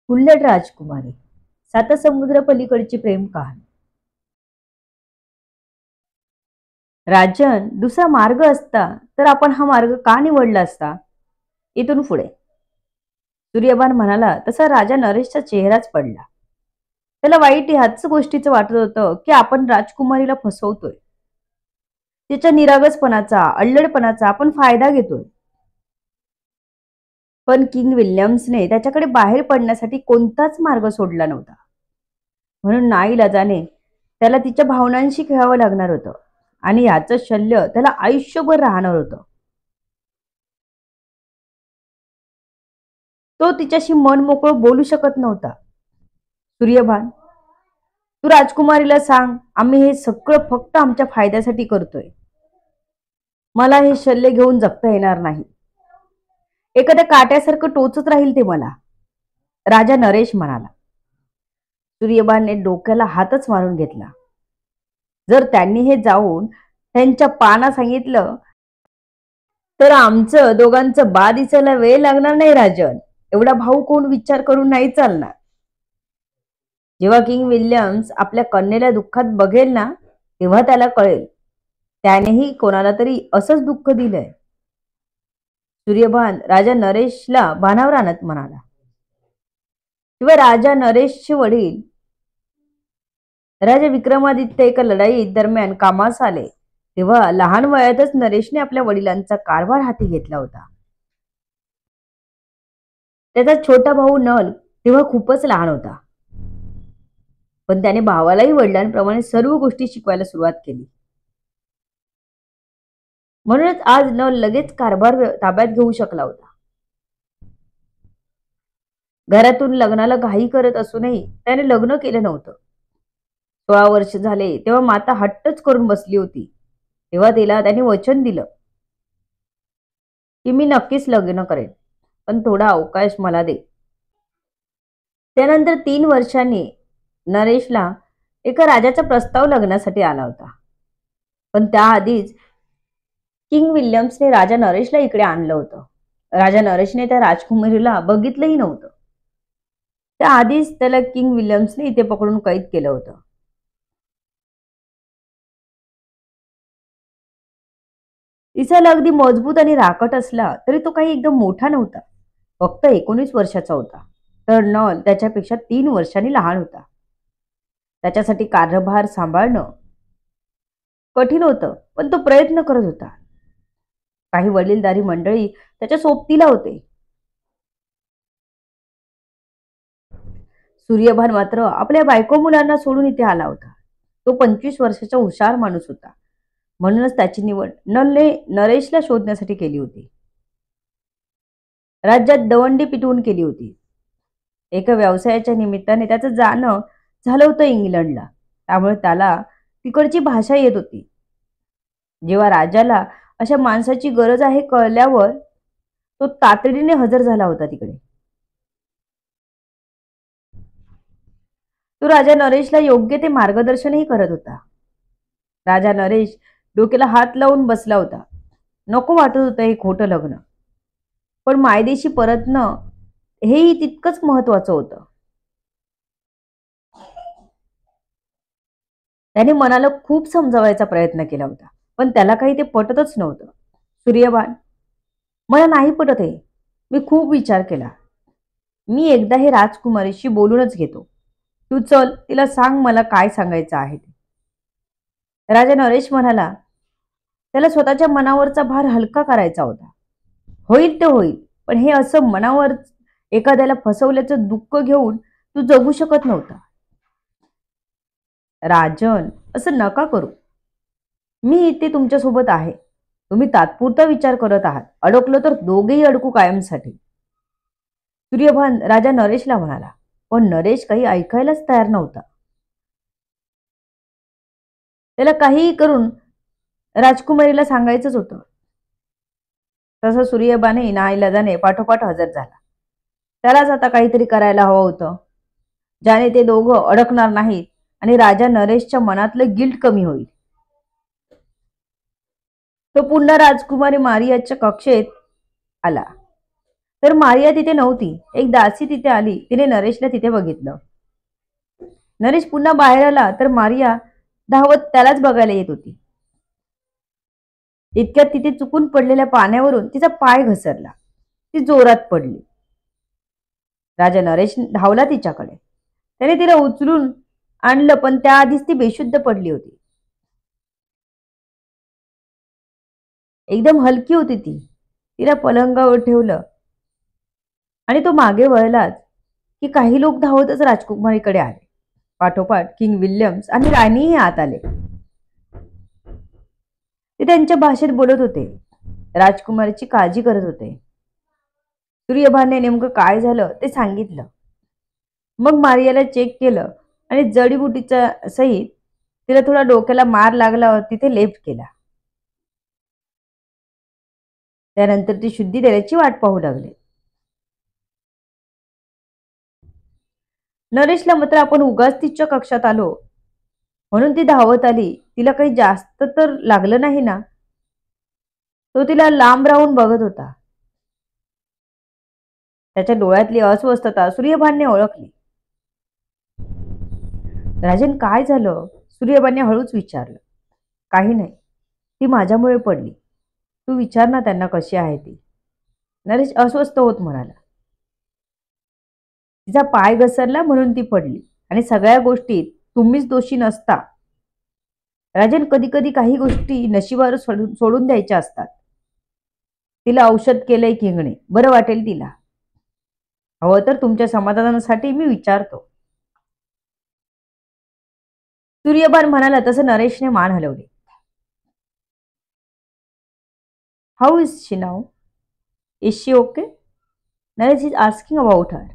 हुल्लड राजकुमारी, सातसमुद्र पलीकडची प्रेम कहाणी. राजन, दुसरा मार्ग असता तर आपण हा मार्ग का निवडला असता? इथून पुढे सूर्यभान म्हणाला तसा राजा नरेशचा चेहराच पडला. त्याला वाईट ह्याच गोष्टीचं वाटत होतं की आपण राजकुमारीला फसवतोय. तिच्या निरागसपणाचा, अल्लडपणाचा आपण फायदा घेतोय. पण किंग विल्यम्सने त्याच्याकडे बाहेर पडण्यासाठी कोणताच मार्ग सोडला नव्हता. म्हणून नाईलाजाने त्याला तिच्या भावनांशी खेळावं लागणार होतं आणि याचं शल्य त्याला आयुष्यभर राहणार होतं. तो तिच्याशी मन मोकळं बोलू शकत नव्हता. सूर्यभान, तू राजकुमारीला सांग, आम्ही हे सगळं फक्त आमच्या फायद्यासाठी करतोय. मला हे शल्य घेऊन जगता येणार नाही. एखाद्या काट्यासारखं टोचत राहील ते मला, राजा नरेश म्हणाला. सूर्यभानने डोक्याला हातच मारून घेतला. जर त्यांनी हे जाऊन त्यांच्या पाना सांगितलं तर आमचं दोघांचं बा दिसायला वेळ लागणार नाही राजन. एवढा भाऊ कोण विचार करून नाही चालणार. जेव्हा किंग विल्यम्स आपल्या कन्येला दुःखात बघेल ना, तेव्हा त्याला कळेल त्यानेही कोणाला तरी असंच दुःख दिलंय. सूर्यभान राजा नरेशला बाणावर आणत म्हणाला. तेव्हा राजा नरेशचे वडील राजा विक्रमादित्य एका लढाई दरम्यान कामास आले. तेव्हा लहान वयातच नरेशने आपल्या वडिलांचा कारभार हाती घेतला होता. त्याचा छोटा भाऊ नल तेव्हा खूपच लहान होता, पण त्याने भावालाही वडिलांप्रमाणे सर्व गोष्टी शिकवायला सुरुवात केली. म्हणूनच आज नल लगेच कारभार ताब्यात घेऊ शकला होता. घरातून लग्नाला घाई करत असूनही त्याने लग्न केलं नव्हतं. 16 वर्ष झाले तेव्हा माता हट्टच करून बसली होती. तेव्हा तिला त्याने वचन दिलं की मी नक्कीच लग्न करेन, पण थोडा अवकाश मला दे. त्यानंतर 3 वर्षांनी नरेशला एका राजाचा प्रस्ताव लग्नासाठी आला होता. पण त्याआधीच किंग विल्यम्सने राजा नरेशला इकडे आणलं होतं. राजा नरेशने त्या राजकुमारीला बघितलंही नव्हतं. त्याआधीच त्याला किंग विल्यम्सने इथे पकडून कैद केलं होतं. तिचा अगदी मजबूत आणि राकट असला तरी तो काही एकदम मोठा नव्हता. फक्त 19 वर्षाचा होता. तर नल त्याच्यापेक्षा 3 वर्षांनी लहान होता. त्याच्यासाठी कार्यभार सांभाळणं कठीण होतं, पण तो प्रयत्न करत होता. काही वडीलधारी मंडळी त्याच्या सोबतीला होते. सूर्यभान मात्र आपल्या बायको मुलांना सोडून इथे आला होता. तो 25 वर्षाचा हुशार माणूस होता. म्हणूनच त्याची निवड नलने नरेशला शोधण्यासाठी केली होती. राज्यात दवंडी पिटवून केली होती. एका व्यवसायाच्या निमित्ताने त्याचं जाणं झालं होतं इंग्लंडला. त्यामुळे त्याला तिकडची भाषा येत होती. जेव्हा राजाला अशा माणसाची गरज आहे कळल्यावर तो तातडीने हजर झाला होता तिकडे. तो राजा नरेशला योग्य ते मार्गदर्शनही करत होता. राजा नरेश डोक्याला हात लावून बसला होता. नको वाटत होतं हे खोटं लग्न, पण मायदेशी परतणं हेही तितकंच महत्वाचं होतं. त्याने मनाला खूप समजावायचा प्रयत्न केला होता, पण त्याला काही ते पटतच नव्हतं. सूर्यभान, मला नाही पटत हे. मी खूप विचार केला. मी एकदा हे राजकुमारीशी बोलूनच घेतो. तू चल, तिला सांग मला काय सांगायचं आहे ते. राजा नरेश म्हणाला. त्याला स्वतःच्या मनावरचा भार हलका करायचा होता. होईल ते होईल, पण हे असं मनावर एखाद्याला फसवल्याचं दुःख घेऊन तू जगू शकत नव्हता. राजन, असं नका करू. मी इथे तुमच्यासोबत आहे. तुम्ही तात्पुरता विचार करत आहात. अडकलो तर दोघेही अडकू कायमसाठी. सूर्यभान राजा नरेशला म्हणाला. पण नरेश काही ऐकायलाच तयार नव्हता. त्याला काहीही करून राजकुमारीला सांगायचंच होतं. तसं सूर्यबाने नाईलाजाने पाठोपाठ हजर झाला. त्यालाच आता काहीतरी करायला हवं होतं, ज्याने ते दोघं अडकणार नाहीत आणि राजा नरेशच्या मनातलं गिल्ट कमी होईल. तो पुन्हा राजकुमारी मारियाच्या कक्षेत आला. तर मारिया तिथे नव्हती. एक दासी तिथे आली. तिने नरेशला तिथे बघितलं. नरेश पुन्हा बाहेर आला तर मारिया धावत त्यालाच बघायला येत होती. इतक्यात तिथे चुकून पडलेल्या पाण्यावरून तिचा पाय घसरला. ती जोरात पडली. राजा नरेश धावला तिच्याकडे. त्याने तिला उचलून आणलं, पण त्याआधीच ती बेशुद्ध पडली होती. एकदम हलकी होती ती. तिला पलंगावर ठेवलं आणि तो मागे वळलाच की काही लोक धावतच राजकुमारीकडे आले. पाठोपाठ किंग विल्यम्स आणि राणीही आत आले. ते त्यांच्या भाषेत बोलत होते. राजकुमारीची काळजी करत होते. सूर्यभानने नेमकं काय झालं ते सांगितलं. मग मारियाला चेक केलं आणि जडीबुटीच्या सहित तिला थोडा डोक्याला मार लागला तिथे लेप केला. त्यानंतर ती शुद्धी देण्याची वाट पाहू लागले. नरेशला मात्र आपण उगाच तिच्या कक्षात आलो म्हणून ती धावत आली. तिला काही जास्त तर लागलं नाही ना? तो तिला लांब राहून बघत होता. त्याच्या डोळ्यातली अस्वस्थता सूर्यभानने ओळखली. राजन, काय झालं? सूर्यभानने हळूच विचारलं. काही नाही, ती माझ्यामुळे पडली. तू विचार ना त्यांना कशी आहे ती. नरेश अस्वस्थ होत म्हणाला. तिचा पाय घसरला म्हणून ती पडली आणि सगळ्या गोष्टीत तुम्हीच दोषी नसता. राजन, कधी कधी काही गोष्टी नशिबावर सोडून द्यायच्या असतात. तिला औषध केलंय किंगणे, बरं वाटेल तिला. हवं तर तुमच्या समाधानासाठी मी विचारतो. सूर्यभान म्हणाला तसं नरेशने मान हलवली. How is she now? Is she okay? Naresh is asking about her.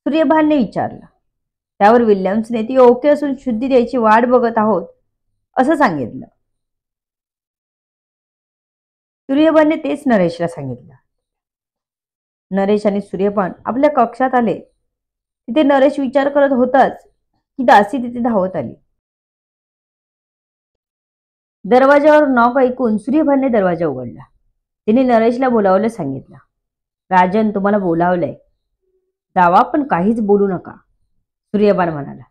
सूर्यभानने विचारलं. त्यावर विल्यम्सने ती ओके असून शुद्धी द्यायची वाट बघत आहोत असं सांगितलं. सूर्यभानने तेच नरेशला सांगितलं. नरेश आणि सूर्यभान आपल्या कक्षात आले. तिथे नरेश विचार करत होताच की दासी तिथे धावत आली. दरवाजावर नॉक ऐकून सूर्यभानने दरवाजा उघडला. तिने नरेशला बोलावलं सांगितलं. राजन, तुम्हाला बोलावलंय. जावा, पण काहीच बोलू नका. सूर्यभान म्हणाला.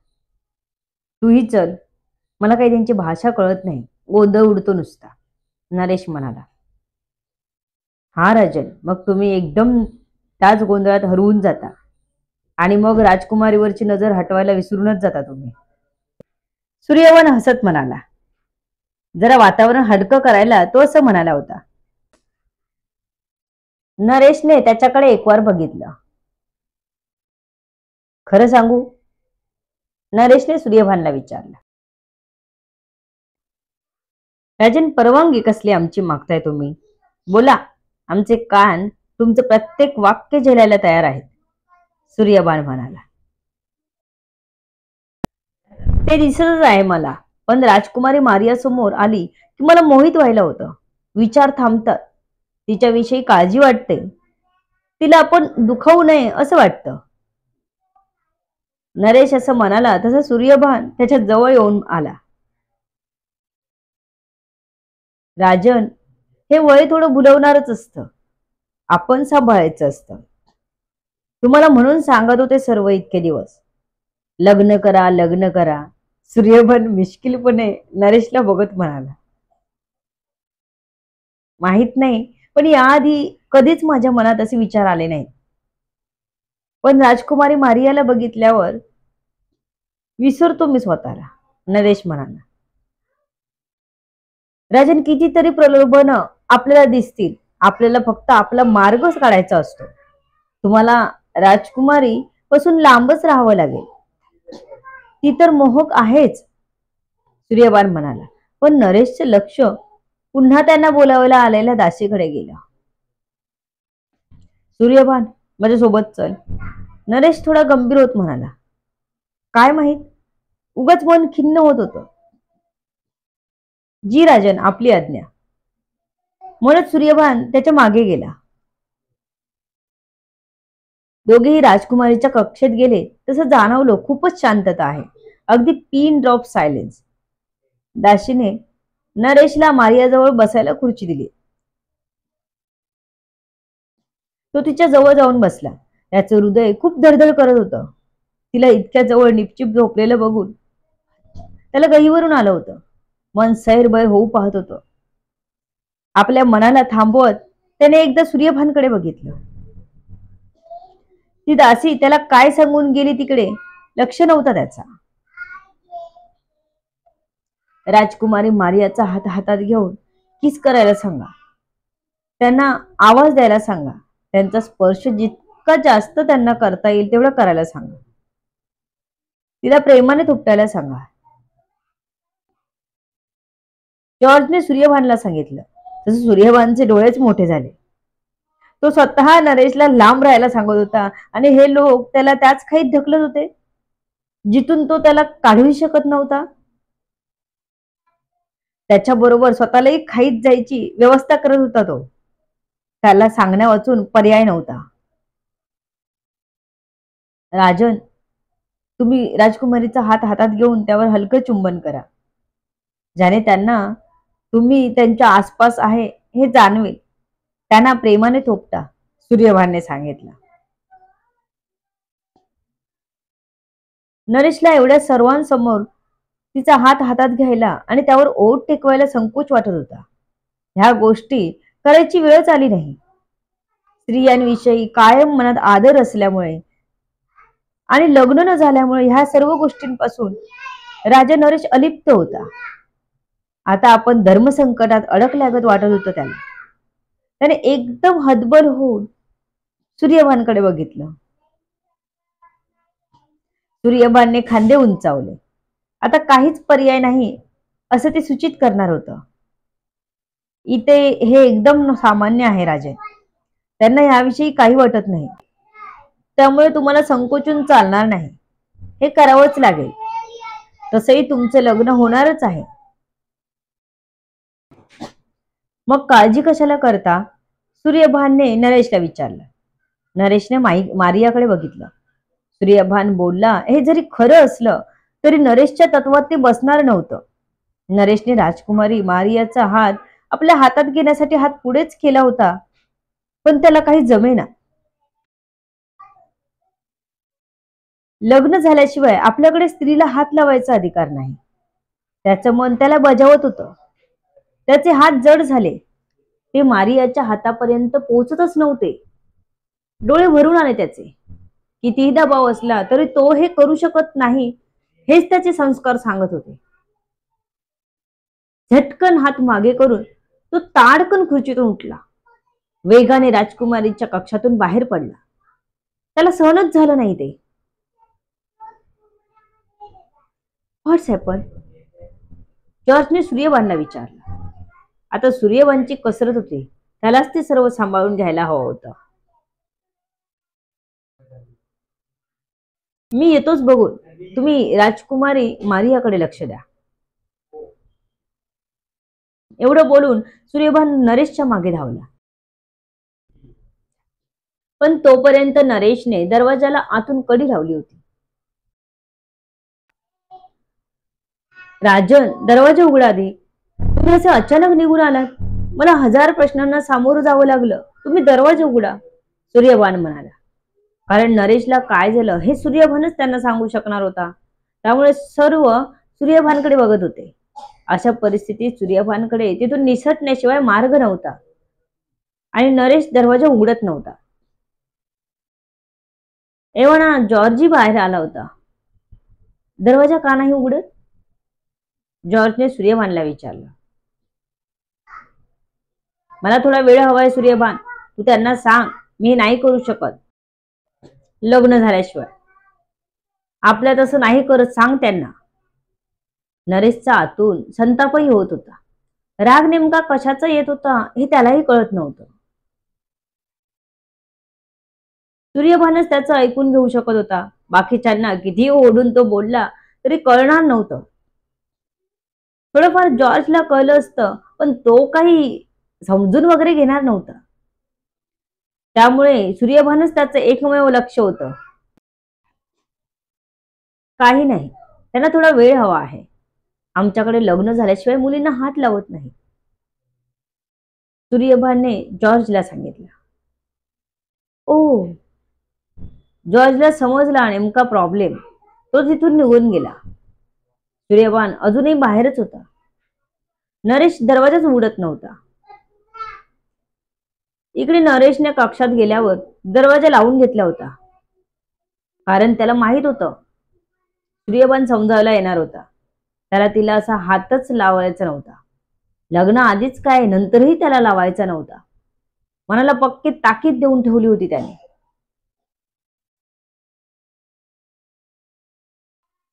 तूही चल. मला काही त्यांची भाषा कळत नाही. गोंधळ उडतो नुसता. नरेश म्हणाला. हा राजन, मग तुम्ही एकदम त्याच गोंधळात हरवून जाता आणि मग राजकुमारीवरची नजर हटवायला विसरूनच जाता तुम्ही. सूर्यभान हसत म्हणाला. जरा वातावरण हलकं करायला तो असं म्हणाला होता. नरेशने त्याच्याकडे एकवार बघितलं. खरं सांगू? नरेशने सूर्यभानला विचारलं. राजन, परवानगी कसली आमची मागताय तुम्ही? बोला, आमचे कान तुमचं प्रत्येक वाक्य झेलायला तयार आहेत. सूर्यभान म्हणाला. ते दिसतच आहे मला, पण राजकुमारी मारिया समोर आली की मला मोहित व्हायला होतं. विचार थांबतात. तिच्याविषयी काळजी वाटते. तिला आपण दुखावू नये असं वाटतं. नरेश असं म्हणाला तसं सूर्यभान त्याच्या जवळ येऊन आला. राजन, हे वय थोडं भुलवणारच असतं. आपण सांभाळायचं असतं. तुम्हाला म्हणून सांगत होते सर्व इतके दिवस, लग्न करा, लग्न करा. सूर्यभान मिश्किलपणे नरेशला बघत म्हणाला. माहित नाही, पण याआधी कधीच माझ्या मनात असे विचार आले नाहीत. पण राजकुमारी मारियाला बघितल्यावर विसरतो मी स्वतःला. नरेश म्हणाला. राजन, कितीतरी प्रलोभन आपल्याला दिसतील. आपल्याला फक्त आपला मार्गच काढायचा असतो. तुम्हाला राजकुमारी पासून लांबच राहावं लागेल. ती तर मोहक आहेच, सूर्यभान म्हणाला. पण नरेशचं लक्ष पुन्हा त्यांना बोलावायला आलेल्या दासीकडे गेलं. सूर्यभान, माझ्यासोबत चल. नरेश थोडा गंभीर होत म्हणाला. काय माहित, उगाच मन खिन्न होत होतं. जी राजन, आपली आज्ञा. म्हणत सूर्यभान त्याच्या मागे गेला. दोघेही राजकुमारीच्या कक्षेत गेले. तसं जाणवलं खूपच शांतता आहे. अगदी पिन ड्रॉप सायलेन्स. दासीने नरेशला मारियाजवळ बसायला खुर्ची दिली. तो तिच्या जवळ जाऊन बसला. त्याचं हृदय खूप धडधड करत होतं. तिला इतक्या जवळ निपचिप झोपलेलं बघून त्याला गहीवरून आलं होतं. मन सैरभैर होऊ पाहत होतं. आपल्या मनाला थांबवत त्याने एकदा सूर्यभानकडे बघितलं. ती दासी त्याला काय सांगून गेली तिकडे लक्ष नव्हता त्याचा. राजकुमारी मारियाचा हात हातात घेऊन किस करायला सांगा, त्यांना आवाज द्यायला सांगा, त्यांचा स्पर्श जितका जास्त त्यांना करता येईल तेवढं करायला सांगा, तिला प्रेमाने थोपटायला सांगा. जॉर्जने सूर्यभानला सांगितलं. तसं सूर्यभानचे डोळेच मोठे झाले. तो स्वतः नरेशला लांब राहायला सांगत होता आणि हे लोक त्याला त्याच खाईत ढकलत होते जिथून तो त्याला काढूही शकत नव्हता. त्याच्या बरोबर स्वतःलाही खाईत जायची व्यवस्था करत होता तो. त्याला सांगण्या वाचून पर्याय नव्हता. राजन, तुम्ही राजकुमारीचा हात हातात घेऊन त्यावर हलकं चुंबन करा, ज्याने त्यांना तुम्ही त्यांच्या आसपास आहे हे जाणवेल. त्यांना प्रेमाने थोपटा, सूर्यभानने सांगितलं. नरेशला एवढ्या सर्वांसमोर तिचा हात हातात घ्यायला आणि त्यावर ओठ टेकवायला संकोच वाटत होता. ह्या गोष्टी करायची वेळच आली नाही. स्त्रियांविषयी कायम मनात आदर असल्यामुळे आणि लग्न न झाल्यामुळे ह्या सर्व गोष्टींपासून राजा नरेश अलिप्त होता. आता आपण धर्मसंकटात अडकल्यागत वाटत होतं त्याला. त्याने एकदम हतबल होऊन सूर्यभानकडे बघितलं. सूर्यभानने खांदे उंचावले. आता काहीच पर्याय नाही असं ते सूचित करणार होतं. इथे हे एकदम सामान्य आहे राजे, त्यांना याविषयी काही वाटत नाही, त्यामुळे तुम्हाला संकोचून चालणार नाही, हे करावंच लागेल. तसंही तुमचं लग्न होणारच आहे, मग काळजी कशाला करता, सूर्यभानने नरेशला विचारलं. नरेशने मारियाकडे बघितलं. सूर्यभान बोलला हे जरी खरं असलं तरी नरेशच्या तत्वात ते बसणार नव्हतं. नरेशने राजकुमारी मारियाचा हात आपल्या हातात घेण्यासाठी हात पुढेच केला होता, पण त्याला काही जमेना. लग्न झाल्याशिवाय आपल्याकडे स्त्रीला हात लावायचा अधिकार नाही. त्याचं मन त्याला बजावत होतं. त्याचे हात जड झाले. ते मारियाच्या हातापर्यंत पोहोचतच नव्हते. डोळे भरून आले त्याचे. कितीही दबाव असला तरी तो हे करू शकत नाही हेच त्याचे संस्कार सांगत होते. झटकन हात मागे करून तो ताडकन खुर्चीतून उठला. वेगाने राजकुमारीच्या कक्षातून बाहेर पडला. त्याला सहनच झालं नाही ते. व्हॉट्स हॅपन? जॉर्जने सूर्यभानला विचारलं. आता सूर्यभानची कसरत होती, त्यालाच ते सर्व सांभाळून घ्यायला हवं होतं. मी येतोच बघून, तुम्ही राजकुमारी मारियाकडे लक्ष द्या. एवढं बोलून सूर्यभान नरेशच्या मागे धावला. पण तोपर्यंत नरेशने दरवाजाला आतून कडी लावली होती. राजन, दरवाजा उघडा दे. तुम्ही असं अचानक निघून आलात. मला हजार प्रश्नांना सामोरं जावं लागलं. तुम्ही दरवाजा उघडा, सूर्यभान म्हणाला. कारण नरेशला काय झालं हे सूर्यभानच त्यांना सांगू शकणार होता. त्यामुळे सर्व सूर्यभानकडे बघत होते. अशा परिस्थितीत सूर्यभानकडे तिथून निसटण्याशिवाय मार्ग नव्हता आणि नरेश दरवाजा उघडत नव्हता. एवढा जॉर्जी बाहेर आला होता. दरवाजा का नाही उघडत? जॉर्जने सूर्यभानला विचारलं. मला थोडा वेळ हवाय सूर्यभान, तू त्यांना सांग मी नाही करू शकत लग्न झाल्याशिवाय. आपल्या तसं नाही करत सांग त्यांना. नरेशचा आतून संतापही होत होता. राग नेमका कशाचा येत होता हे त्यालाही कळत नव्हतं. सूर्यभानच त्याचं ऐकून घेऊ शकत होता. बाकीच्यांना कितीही ओढून तो बोलला तरी कळणार नव्हतं. थोडंफार जॉर्जला कळलं असतं, पण तो काही समजून वगैरे घेणार नव्हता. त्यामुळे सूर्यभानच त्याचं एकमेव लक्ष होतं. काही नाही, त्यांना थोडा वेळ हवा आहे. आमच्याकडे लग्न झाल्याशिवाय मुलींना हात लावत नाही, सूर्यभानने जॉर्जला सांगितलं. ओ, जॉर्जला समजला नेमका प्रॉब्लेम. तो तिथून निघून गेला. सूर्यपान अजूनही बाहेरच होता. नरेश दरवाजाच उघडत नव्हता. इकडे नरेशने कक्षात गेल्यावर दरवाजा लावून घेतला होता, कारण त्याला माहित होतं सूर्यपान समजावला येणार होता. त्याला तिला असा हातच लावायचा नव्हता. लग्न आधीच काय, नंतरही त्याला लावायचा नव्हता. मनाला पक्की ताकीद देऊन ठेवली होती त्याने.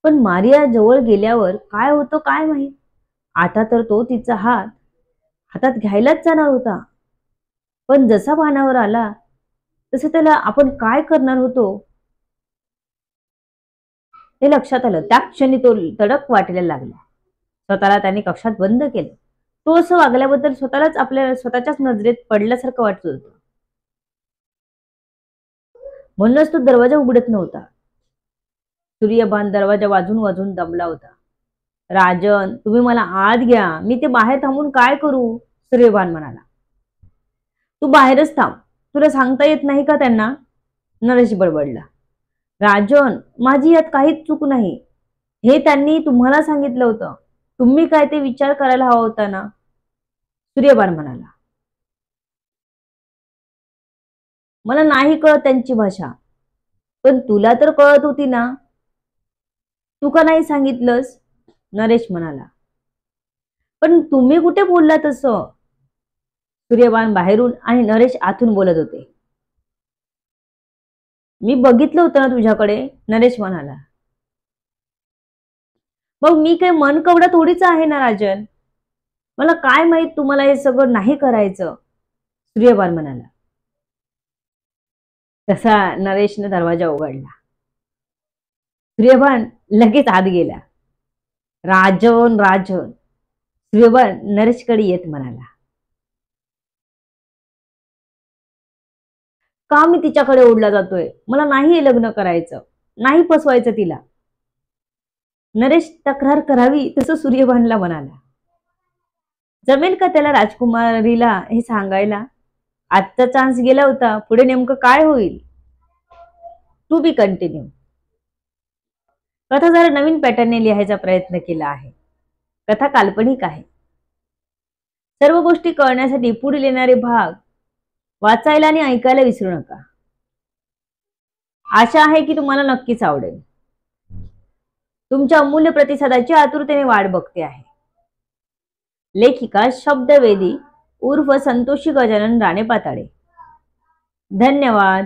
पण मारिया जवळ गेल्यावर काय होतं काय माहित. आता तर तो तिचा हात हातात घ्यायलाच जाणार होता, पण जसा भानावर आला तसं त्याला आपण काय करणार होतो हे लक्षात आलं. त्या क्षणी तो तडक वाटायला लागला. स्वतःला त्याने कक्षात बंद केलं. तो असं वागल्याबद्दल स्वतःलाच आपल्या स्वतःच्याच नजरेत पडल्यासारखं वाटत होतं. म्हणूनच तो दरवाजा उघडत नव्हता. सूर्यभान दरवाजा वाजून वाजून दमला होता. राजन, तुम्ही मला आत घ्या, मी ते बाहेर थांबून काय करू? सूर्यभान म्हणाला. तू बाहेरच थांब, तुला सांगता येत नाही का त्यांना? नरेश बडबडला. राजन, माझी यात काहीच चूक नाही. हे त्यांनी तुम्हाला सांगितलं होतं. तुम्ही काय ते विचार करायला हवा होता ना? सूर्यभान म्हणाला. मला नाही कळत त्यांची भाषा, पण तुला तर कळत होती ना, तू का नाही सांगितलंस? नरेश म्हणाला. पण तुम्ही कुठे बोलला तसं? सूर्यभान बाहेरून आणि नरेश आतून बोलत होते. मी बघितलं होतं ना तुझ्याकडे, नरेश म्हणाला. मग मी काय मन कवडा थोडीच आहे ना राजन. मला काय माहित तुम्हाला हे सगळं नाही करायचं, सूर्यभान म्हणाला. तसा नरेशने दरवाजा उघडला. सूर्यभान लगेच आत गेला. राजन राजन, सूर्यभान नरेशकडे येत म्हणाला. का मी तिच्याकडे ओढला जातोय? मला नाही हे लग्न करायचं, नाही फसवायचं तिला. नरेश तक्रार करावी तसं सूर्यभानला म्हणाला. जमेल का त्याला राजकुमारीला हे सांगायला? आजचा चान्स गेला होता, पुढे नेमकं काय होईल? To be continue. कथा जरा नवीन पॅटर्नने लिहायचा प्रयत्न केला आहे. कथा काल्पनिक आहे. सर्व गोष्टी कळण्यासाठी पुढील येणारे भाग वाचायला आणि ऐकायला विसरू नका. आशा आहे की तुम्हाला नक्कीच आवडेल. तुमच्या अमूल्य प्रतिसादाची आतुरतेने वाट बघते आहे. लेखिका शब्दवेदी उर्फ संतोषी गजानन राणे पाताळे. धन्यवाद.